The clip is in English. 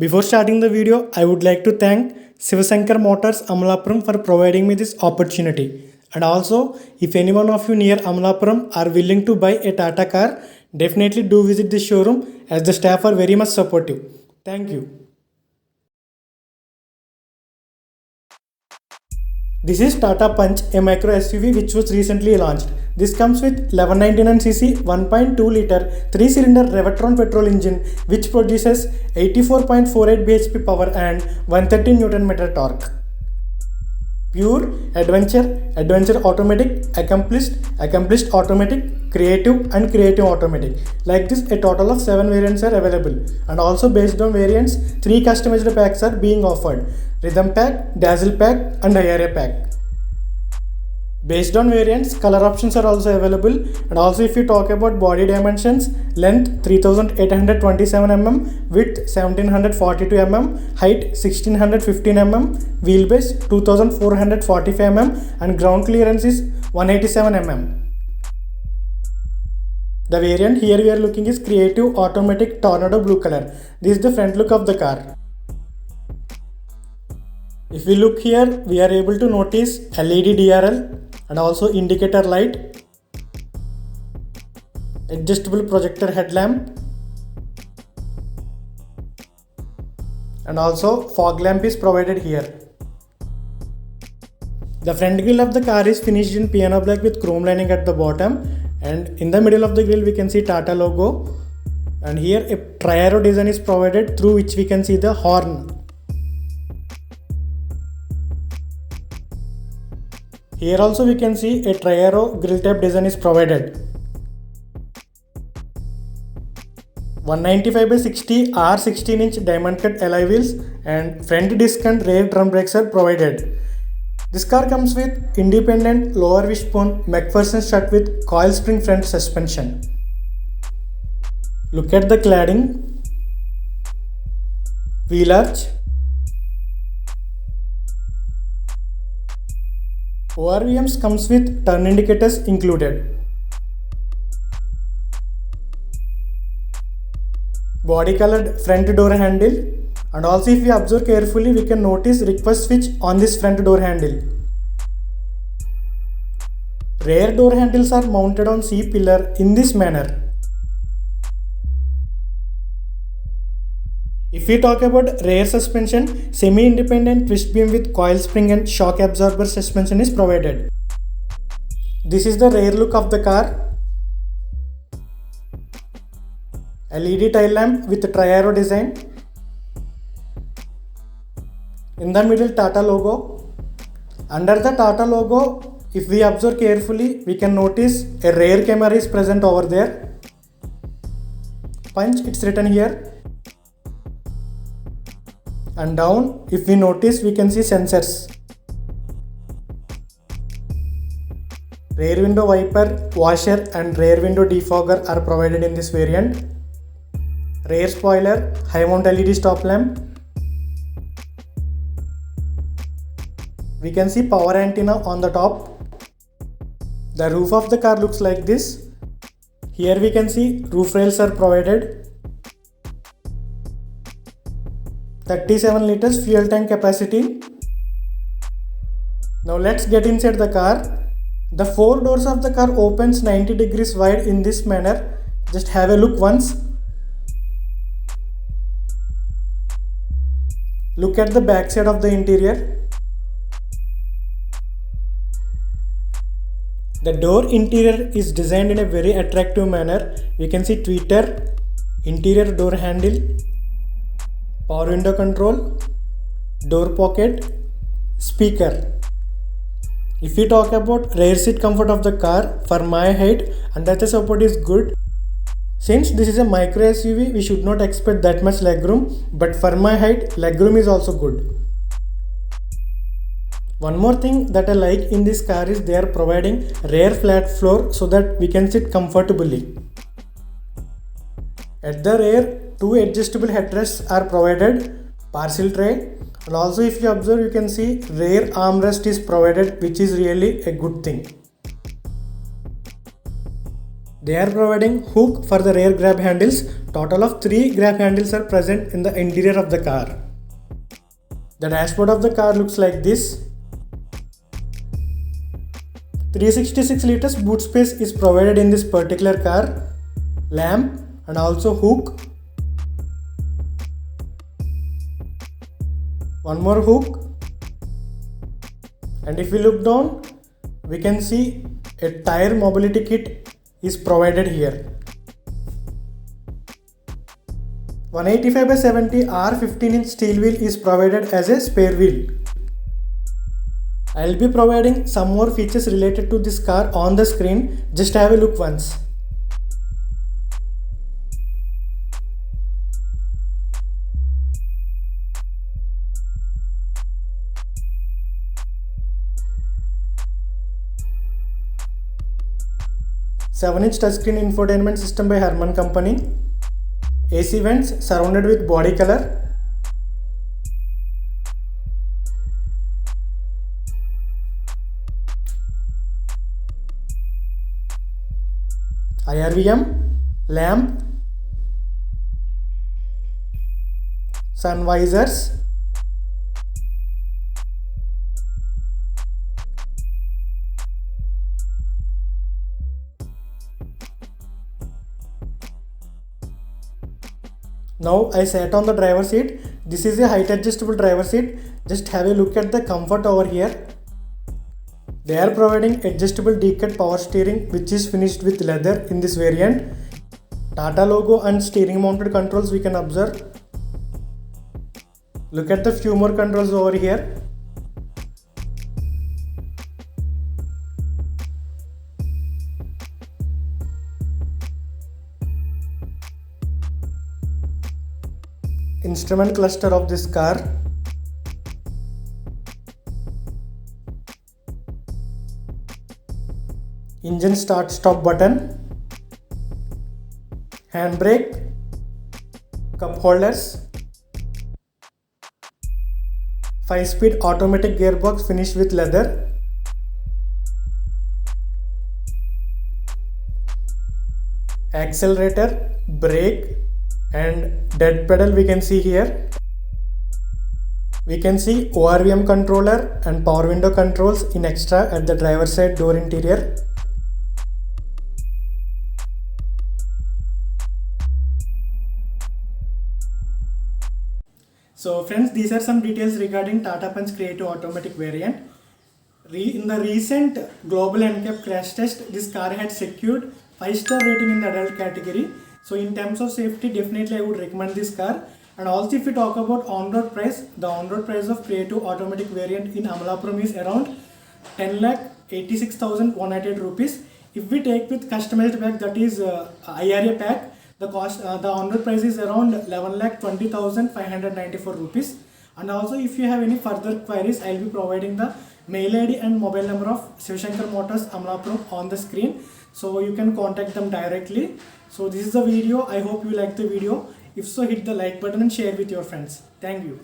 Before starting the video, I would like to thank Sivasankar Motors Amalapuram for providing me this opportunity. And also, if anyone of you near Amalapuram are willing to buy a Tata car, definitely do visit this showroom as the staff are very much supportive. Thank you. This is Tata Punch, a micro SUV which was recently launched. This comes with 1199cc 1.2 liter 3-cylinder Revertron petrol engine which produces 84.48 bhp power and 130 Nm torque. Pure, adventure automatic, accomplished automatic, creative and creative automatic. Like this, a total of 7 variants are available, and also based on variants, 3 customized packs are being offered: Rhythm Pack, Dazzle Pack and IRA Pack. Based on variants, color options are also available, and also if you talk about body dimensions, length 3827 mm, width 1742 mm, height 1615 mm, wheelbase 2445 mm and ground clearance is 187 mm. The variant here we are looking is Creative Automatic Tornado Blue color. This is the front look of the car. If we look here, we are able to notice LED DRL and also indicator light, adjustable projector headlamp, and also fog lamp is provided here. The front grille of the car is finished in piano black with chrome lining at the bottom, and in the middle of the grille we can see Tata logo, and here a tri-arrow design is provided through which we can see the horn. Here also we can see a tri-arrow grille type design is provided. 195/60 R 16-inch diamond cut alloy wheels and front disc and rear drum brakes are provided. This car comes with independent lower wishbone McPherson strut with coil spring front suspension. Look at the cladding, wheel arch, ORVMs comes with turn indicators included. Body colored front door handle, and also if we observe carefully we can notice request switch on this front door handle. Rear door handles are mounted on C pillar in this manner. If we talk about rear suspension, semi-independent twist beam with coil spring and shock absorber suspension is provided. This is the rear look of the car. LED tail lamp with tri-arrow design. In the middle, Tata logo. Under the Tata logo, if we observe carefully, we can notice a rear camera is present over there. Punch, it's written here. And down, if we notice, we can see sensors. Rear window wiper, washer and rear window defogger are provided in this variant. Rear spoiler, high mount LED stop lamp. We can see power antenna on the top. The roof of the car looks like this. Here we can see roof rails are provided. 37 liters fuel tank capacity. Now let's get inside the car. The 4 doors of the car opens 90 degrees wide in this manner. Just have a look once. Look at the back side of the interior. The door interior is designed in a very attractive manner. We can see tweeter, interior door handle, power window control, door pocket, speaker. If we talk about rear seat comfort of the car, for my height, under the support is good. Since this is a micro SUV, we should not expect that much legroom, but for my height, legroom is also good. One more thing that I like in this car is they are providing rear flat floor so that we can sit comfortably. At the rear, 2 adjustable headrests are provided, parcel tray, and also if you observe you can see rear armrest is provided, which is really a good thing. They are providing hook for the rear grab handles. Total of 3 grab handles are present in the interior of the car. The dashboard of the car looks like this. 366 liters boot space is provided in this particular car. Lamp and also hook. One more hook. And if we look down, we can see a tire mobility kit is provided here. 185/70 R15-inch steel wheel is provided as a spare wheel. I will be providing some more features related to this car on the screen. Just have a look once. Seven-inch touchscreen infotainment system by Harman Company. AC vents surrounded with body color. IRVM, lamp, sun visors, now I sat on the driver seat. This is a height adjustable driver seat. Just have a look at the comfort over here. They are providing adjustable D-cut power steering which is finished with leather in this variant. Tata logo and steering mounted controls we can observe. Look at the few more controls over here. Instrument cluster of this car. Engine start stop button. Handbrake. Cup holders. 5-speed automatic gearbox finished with leather. Accelerator, brake and dead pedal we can see here. We can see ORVM controller and power window controls in extra at the driver's side door interior. So friends, these are some details regarding Tata Punch Creative Automatic variant. In the recent global NCAP crash test, this car had secured 5-star rating in the adult category. So in terms of safety, definitely I would recommend this car. And also if we talk about on-road price, the on-road price of Creative Automatic variant in Amalapuram is around 10,86,188 rupees. If we take with customized pack, that is IRA pack, the cost, the on-road price is around 11,20,594 rupees. And also if you have any further queries, I will be providing the mail ID and mobile number of Shivashankar Motors Amalapuram on the screen, so you can contact them directly. So this is the video. I hope you like the video. If so, hit the like button and share with your friends. Thank you.